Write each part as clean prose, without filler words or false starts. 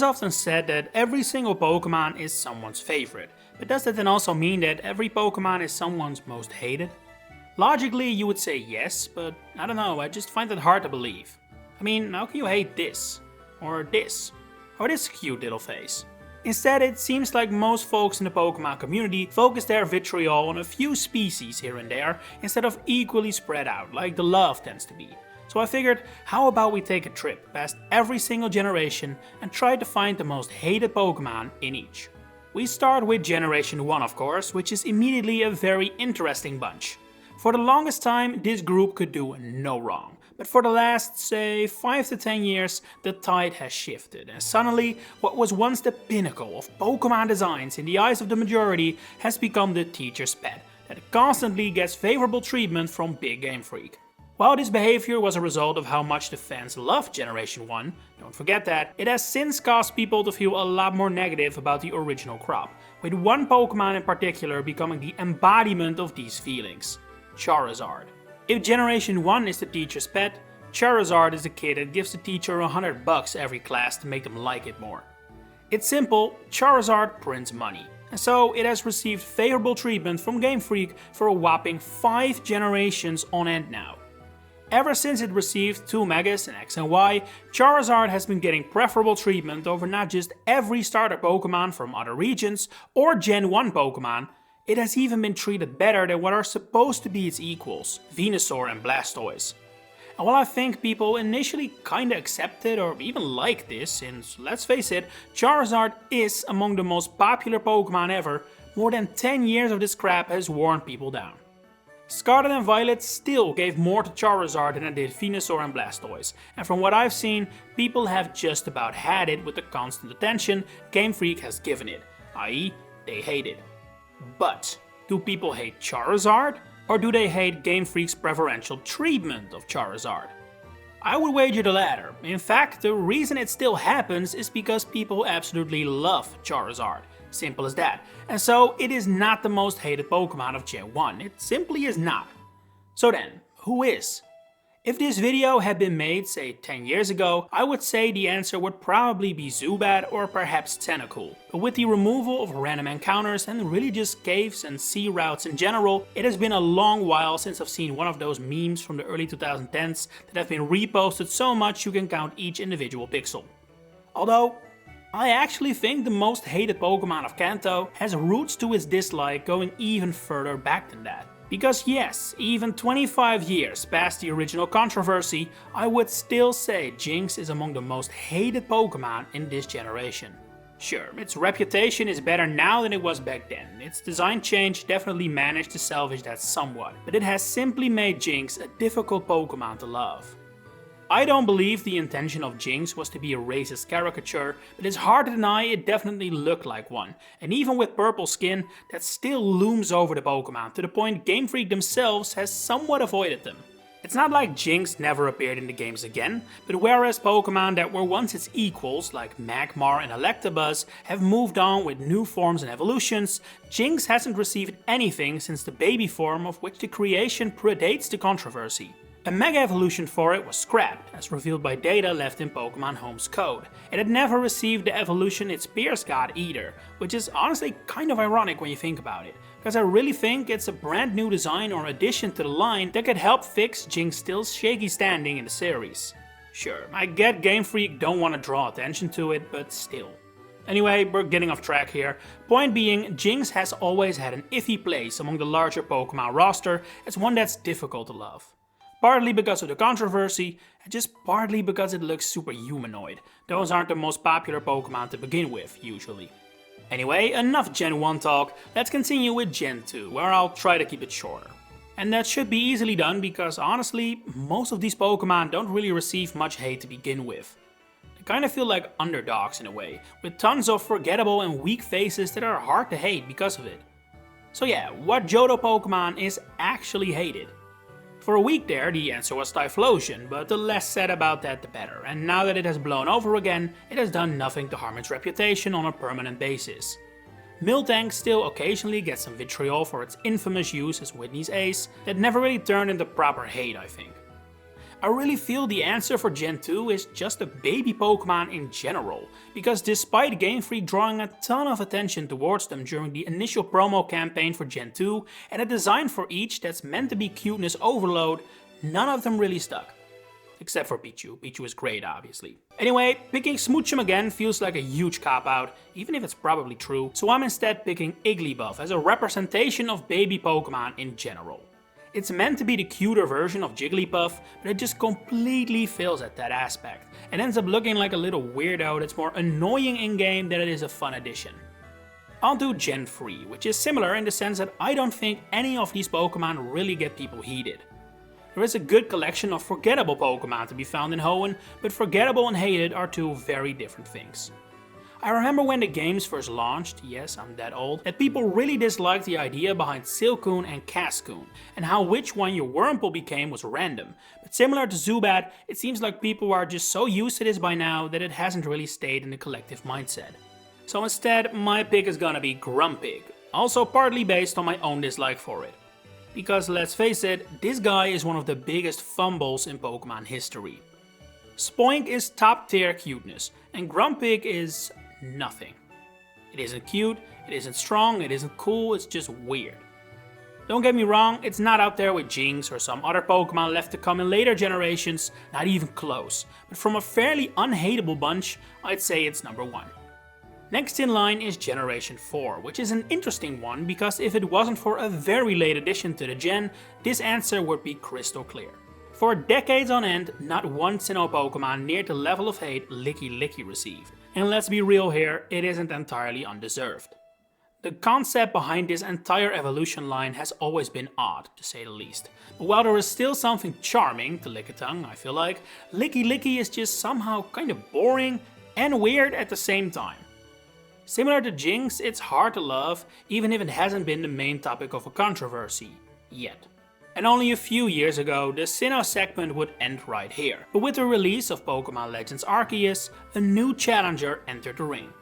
is often said that every single Pokemon is someone's favorite, but does that then also mean that every Pokemon is someone's most hated? Logically you would say yes, but I don't know, I just find it hard to believe. I mean, how can you hate this? Or this cute little face? Instead, it seems like most folks in the Pokemon community focus their vitriol on a few species here and there, instead of equally spread out, like the love tends to be. So I figured, how about we take a trip past every single generation and try to find the most hated Pokemon in each. We start with Generation 1 of course, which is immediately a very interesting bunch. For the longest time, this group could do no wrong. But for the last, say, 5 to 10 years, the tide has shifted, and suddenly what was once the pinnacle of Pokemon designs in the eyes of the majority has become the teacher's pet, that constantly gets favorable treatment from Big Game Freak. While this behavior was a result of how much the fans loved Generation 1, don't forget that, it has since caused people to feel a lot more negative about the original crop, with one Pokemon in particular becoming the embodiment of these feelings: Charizard. If Generation 1 is the teacher's pet, Charizard is the kid that gives the teacher $100 every class to make them like it more. It's simple, Charizard prints money, and so it has received favorable treatment from Game Freak for a whopping 5 generations on end now. Ever since it received 2 Megas in X and Y, Charizard has been getting preferable treatment over not just every starter Pokemon from other regions or Gen 1 Pokemon. It has even been treated better than what are supposed to be its equals, Venusaur and Blastoise. And while I think people initially kinda accepted or even like this, since let's face it, Charizard is among the most popular Pokemon ever, more than 10 years of this crap has worn people down. Scarlet and Violet still gave more to Charizard than it did Venusaur and Blastoise, and from what I've seen, people have just about had it with the constant attention Game Freak has given it, i.e. they hate it. But do people hate Charizard, or do they hate Game Freak's preferential treatment of Charizard? I would wager the latter. In fact, the reason it still happens is because people absolutely love Charizard. Simple as that. And so it is not the most hated Pokemon of Gen 1, it simply is not. So then, who is? If this video had been made, say 10 years ago, I would say the answer would probably be Zubat or perhaps Tentacool. But with the removal of random encounters and really just caves and sea routes in general, it has been a long while since I've seen one of those memes from the early 2010s that have been reposted so much you can count each individual pixel. Although, I actually think the most hated Pokemon of Kanto has roots to its dislike going even further back than that. Because yes, even 25 years past the original controversy, I would still say Jynx is among the most hated Pokemon in this generation. Sure, its reputation is better now than it was back then, its design change definitely managed to salvage that somewhat, but it has simply made Jynx a difficult Pokemon to love. I don't believe the intention of Jynx was to be a racist caricature, but it's hard to deny it definitely looked like one, and even with purple skin, that still looms over the Pokemon to the point Game Freak themselves has somewhat avoided them. It's not like Jynx never appeared in the games again, but whereas Pokemon that were once its equals, like Magmar and Electabuzz, have moved on with new forms and evolutions, Jynx hasn't received anything since the baby form of which the creation predates the controversy. A Mega Evolution for it was scrapped, as revealed by data left in Pokemon Home's code. It had never received the evolution its peers got either, which is honestly kind of ironic when you think about it, because I really think it's a brand new design or addition to the line that could help fix Jynx's still shaky standing in the series. Sure, I get Game Freak don't want to draw attention to it, but still. Anyway, we're getting off track here. Point being, Jynx has always had an iffy place among the larger Pokemon roster as one that's difficult to love. Partly because of the controversy, and just partly because it looks super humanoid. Those aren't the most popular Pokemon to begin with, usually. Anyway, enough Gen 1 talk, let's continue with Gen 2, where I'll try to keep it shorter. And that should be easily done because honestly, most of these Pokemon don't really receive much hate to begin with. They kinda feel like underdogs in a way, with tons of forgettable and weak faces that are hard to hate because of it. So yeah, what Johto Pokemon is actually hated? For a week there, the answer was Typhlosion, but the less said about that the better, and now that it has blown over again, it has done nothing to harm its reputation on a permanent basis. Miltank still occasionally gets some vitriol for its infamous use as Whitney's ace, that never really turned into proper hate I think. I really feel the answer for Gen 2 is just a baby Pokemon in general, because despite Game Freak drawing a ton of attention towards them during the initial promo campaign for Gen 2 and a design for each that's meant to be cuteness overload, none of them really stuck. Except for Pichu. Pichu is great, obviously. Anyway, picking Smoochum again feels like a huge cop-out, even if it's probably true, so I'm instead picking Igglybuff as a representation of baby Pokemon in general. It's meant to be the cuter version of Jigglypuff, but it just completely fails at that aspect, and ends up looking like a little weirdo that's more annoying in-game than it is a fun addition. On to Gen 3, which is similar in the sense that I don't think any of these Pokemon really get people heated. There is a good collection of forgettable Pokemon to be found in Hoenn, but forgettable and hated are two very different things. I remember when the games first launched, yes, I'm that old, that people really disliked the idea behind Silcoon and Cascoon, and how which one your Wurmple became was random. But similar to Zubat, it seems like people are just so used to this by now that it hasn't really stayed in the collective mindset. So instead, my pick is gonna be Grumpig, also partly based on my own dislike for it. Because let's face it, this guy is one of the biggest fumbles in Pokemon history. Spoink is top tier cuteness, and Grumpig is nothing. It isn't cute, it isn't strong, it isn't cool, it's just weird. Don't get me wrong, it's not out there with Jinx or some other Pokemon left to come in later generations, not even close. But from a fairly unhateable bunch, I'd say it's number 1. Next in line is Generation 4, which is an interesting one because if it wasn't for a very late addition to the gen, this answer would be crystal clear. For decades on end, not one Sinnoh Pokemon neared the level of hate Licky received. And let's be real here, it isn't entirely undeserved. The concept behind this entire evolution line has always been odd, to say the least. But while there is still something charming to Lickitung, I feel like, Licky is just somehow kind of boring and weird at the same time. Similar to Jinx, it's hard to love, even if it hasn't been the main topic of a controversy, yet. And only a few years ago, the Sinnoh segment would end right here. But with the release of Pokemon Legends Arceus, a new challenger entered the ring.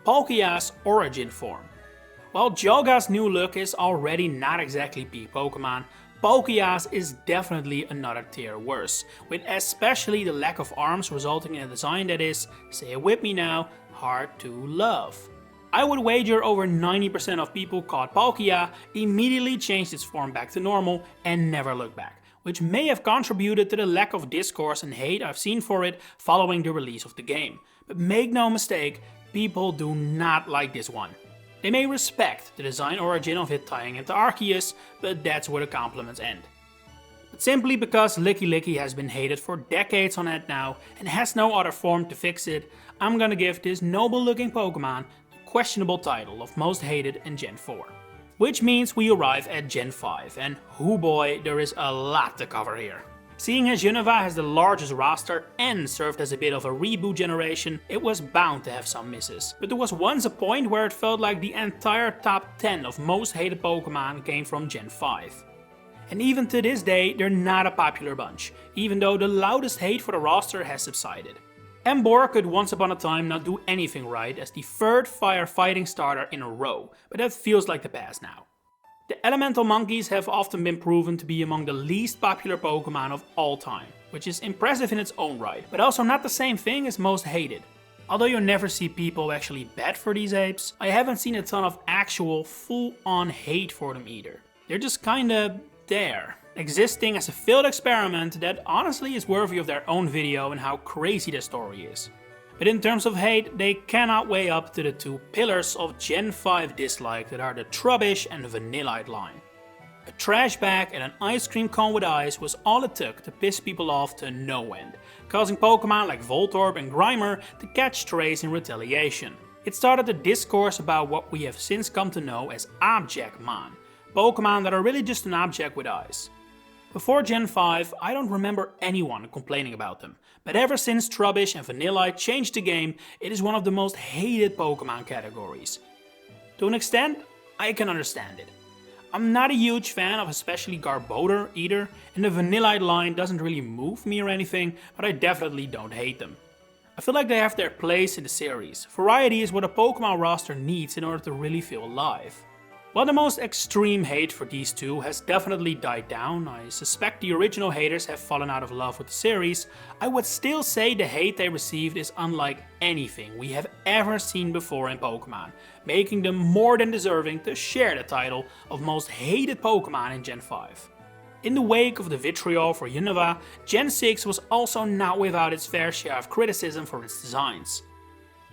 Palkia's origin form. While Joga's new look is already not exactly peak Pokemon, Palkia's is definitely another tier worse, with especially the lack of arms resulting in a design that is, say it with me now, hard to love. I would wager over 90% of people caught Palkia, immediately changed its form back to normal and never looked back, which may have contributed to the lack of discourse and hate I've seen for it following the release of the game. But make no mistake, people do not like this one. They may respect the design origin of it tying into Arceus, but that's where the compliments end. But simply because Licky has been hated for decades on end now and has no other form to fix it, I'm gonna give this noble looking Pokemon questionable title of most hated in Gen 4. Which means we arrive at Gen 5, and oh boy, there is a lot to cover here. Seeing as Unova has the largest roster and served as a bit of a reboot generation, it was bound to have some misses. But there was once a point where it felt like the entire top 10 of most hated Pokemon came from Gen 5. And even to this day, they're not a popular bunch, even though the loudest hate for the roster has subsided. Emboar could once upon a time not do anything right as the 3rd firefighting starter in a row, but that feels like the past now. The elemental monkeys have often been proven to be among the least popular Pokemon of all time, which is impressive in its own right, but also not the same thing as most hated. Although you never see people actually bad for these apes, I haven't seen a ton of actual full-on hate for them either. They're just kinda there, existing as a failed experiment that honestly is worthy of their own video and how crazy the story is. But in terms of hate, they cannot weigh up to the two pillars of Gen 5 dislike that are the Trubbish and Vanillite line. A trash bag and an ice cream cone with eyes was all it took to piss people off to no end, causing Pokemon like Voltorb and Grimer to catch strays in retaliation. It started a discourse about what we have since come to know as Objectmon, Pokemon that are really just an object with eyes. Before Gen 5, I don't remember anyone complaining about them, but ever since Trubbish and Vanillite changed the game, it is one of the most hated Pokemon categories. To an extent, I can understand it. I'm not a huge fan of especially Garbodor either, and the Vanillite line doesn't really move me or anything, but I definitely don't hate them. I feel like they have their place in the series. Variety is what a Pokemon roster needs in order to really feel alive. While the most extreme hate for these two has definitely died down, I suspect the original haters have fallen out of love with the series, I would still say the hate they received is unlike anything we have ever seen before in Pokemon, making them more than deserving to share the title of most hated Pokemon in Gen 5. In the wake of the vitriol for Unova, Gen 6 was also not without its fair share of criticism for its designs.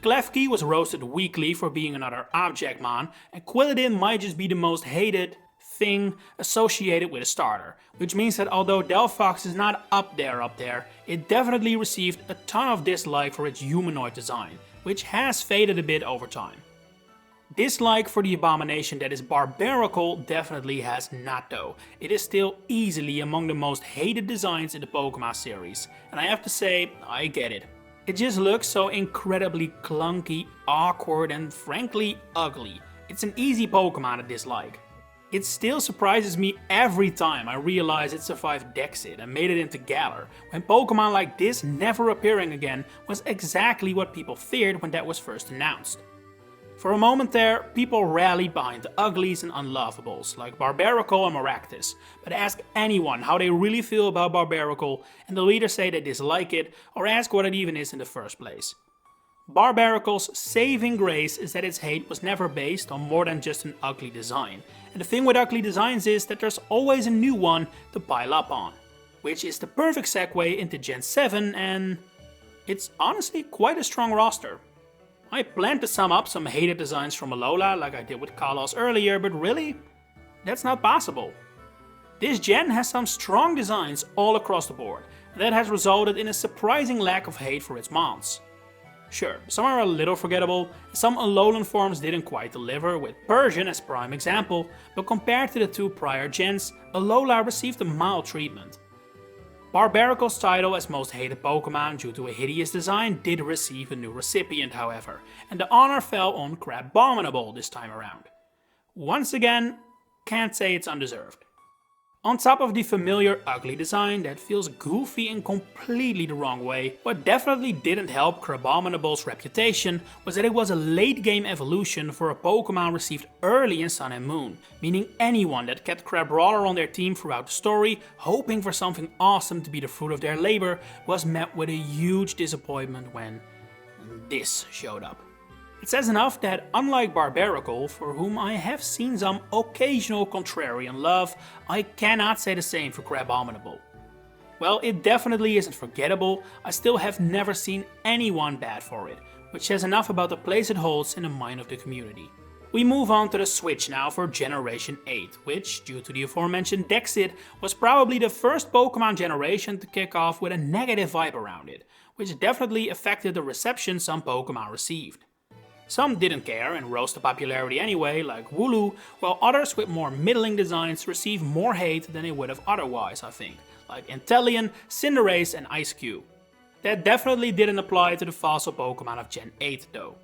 Klefki was roasted weekly for being another Objectmon, and Quilladin might just be the most hated thing associated with a starter, which means that although Delphox is not up there, it definitely received a ton of dislike for its humanoid design, which has faded a bit over time. Dislike for the abomination that is Barbaracle definitely has not though. It is still easily among the most hated designs in the Pokemon series, and I have to say, I get it. It just looks so incredibly clunky, awkward, and frankly ugly. It's an easy Pokemon to dislike. It still surprises me every time I realize it survived Dexit and made it into Galar, when Pokemon like this never appearing again was exactly what people feared when that was first announced. For a moment there, people rallied behind the uglies and unlovables, like Barbaracle and Maractus, but ask anyone how they really feel about Barbaracle and they'll either say they dislike it or ask what it even is in the first place. Barbaracle's saving grace is that its hate was never based on more than just an ugly design, and the thing with ugly designs is that there's always a new one to pile up on, which is the perfect segue into Gen 7 and it's honestly quite a strong roster. I planned to sum up some hated designs from Alola like I did with Kalos earlier, but really, that's not possible. This gen has some strong designs all across the board, and that has resulted in a surprising lack of hate for its mons. Sure, some are a little forgettable, and some Alolan forms didn't quite deliver, with Persian as prime example, but compared to the two prior gens, Alola received a mild treatment. Barbaracle's title as most hated Pokemon due to a hideous design did receive a new recipient however, and the honor fell on Crabominable this time around. Once again, can't say it's undeserved. On top of the familiar ugly design that feels goofy in completely the wrong way, what definitely didn't help Crabominable's reputation was that it was a late game evolution for a Pokemon received early in Sun and Moon, meaning anyone that kept Crabrawler on their team throughout the story, hoping for something awesome to be the fruit of their labor, was met with a huge disappointment when this showed up. It says enough that unlike Barbaracle, for whom I have seen some occasional contrarian love, I cannot say the same for Crabominable. While it definitely isn't forgettable, I still have never seen anyone bad for it, which says enough about the place it holds in the mind of the community. We move on to the Switch now for Generation 8, which, due to the aforementioned Dexit, was probably the first Pokemon generation to kick off with a negative vibe around it, which definitely affected the reception some Pokemon received. Some didn't care and rose to popularity anyway, like Wooloo, while others with more middling designs received more hate than they would have otherwise, I think, like Inteleon, Cinderace and Ice-Cube. That definitely didn't apply to the fossil Pokemon of Gen 8 though.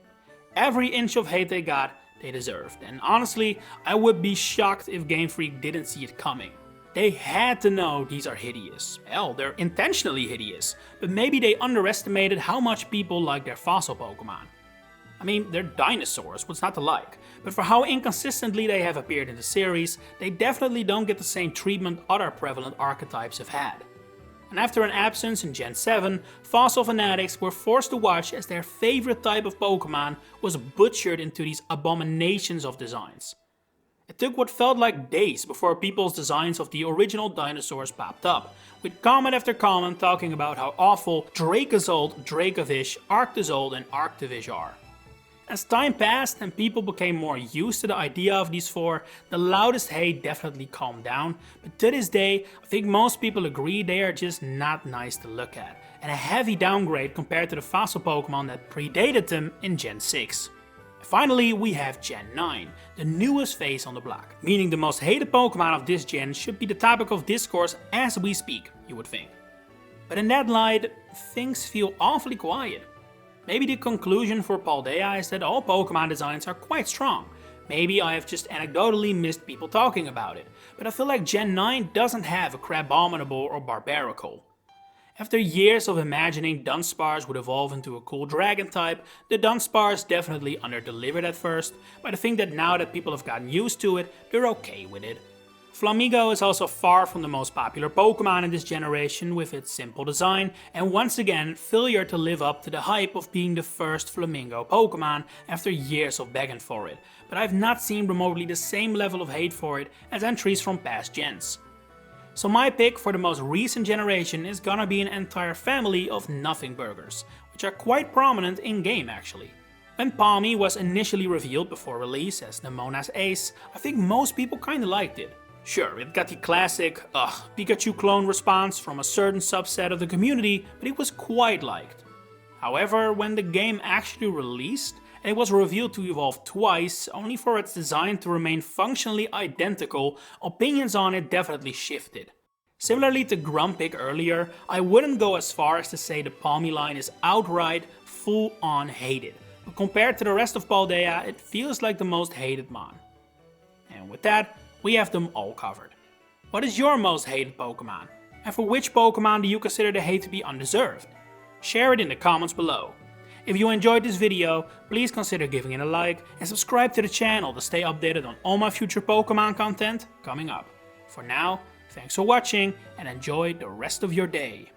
Every inch of hate they got, they deserved, and honestly, I would be shocked if Game Freak didn't see it coming. They had to know these are hideous. Hell, they're intentionally hideous, but maybe they underestimated how much people like their fossil Pokemon. I mean, they're dinosaurs, what's not to like, but for how inconsistently they have appeared in the series, they definitely don't get the same treatment other prevalent archetypes have had. And after an absence in Gen 7, fossil fanatics were forced to watch as their favorite type of Pokemon was butchered into these abominations of designs. It took what felt like days before people's designs of the original dinosaurs popped up, with comment after comment talking about how awful Dracozolt, Dracovish, Arctozolt and Arctovish are. As time passed and people became more used to the idea of these four, the loudest hate definitely calmed down, but to this day, I think most people agree they are just not nice to look at, and a heavy downgrade compared to the fossil Pokemon that predated them in Gen 6. Finally, we have Gen 9, the newest face on the block, meaning the most hated Pokemon of this gen should be the topic of discourse as we speak, you would think. But in that light, things feel awfully quiet. Maybe the conclusion for Paldea is that all Pokemon designs are quite strong. Maybe I have just anecdotally missed people talking about it, but I feel like Gen 9 doesn't have a Crabominable or Barbaracle. After years of imagining Dunsparce would evolve into a cool dragon type, the Dunsparce definitely underdelivered at first, but I think that now that people have gotten used to it, they're okay with it. Flamigo is also far from the most popular Pokemon in this generation with its simple design, and once again failure to live up to the hype of being the first Flamingo Pokemon after years of begging for it, but I've not seen remotely the same level of hate for it as entries from past gens. So my pick for the most recent generation is gonna be an entire family of Nothing Burgers, which are quite prominent in game actually. When Palmy was initially revealed before release as Nemona's ace, I think most people kinda liked it. Sure, it got the classic, Pikachu clone response from a certain subset of the community, but it was quite liked. However, when the game actually released, and it was revealed to evolve twice, only for its design to remain functionally identical, opinions on it definitely shifted. Similarly to Grumpig earlier, I wouldn't go as far as to say the Palmy line is outright, full-on hated, but compared to the rest of Paldea, it feels like the most hated mon. And with that, we have them all covered. What is your most hated Pokemon? And for which Pokemon do you consider the hate to be undeserved? Share it in the comments below. If you enjoyed this video, please consider giving it a like and subscribe to the channel to stay updated on all my future Pokemon content coming up. For now, thanks for watching and enjoy the rest of your day.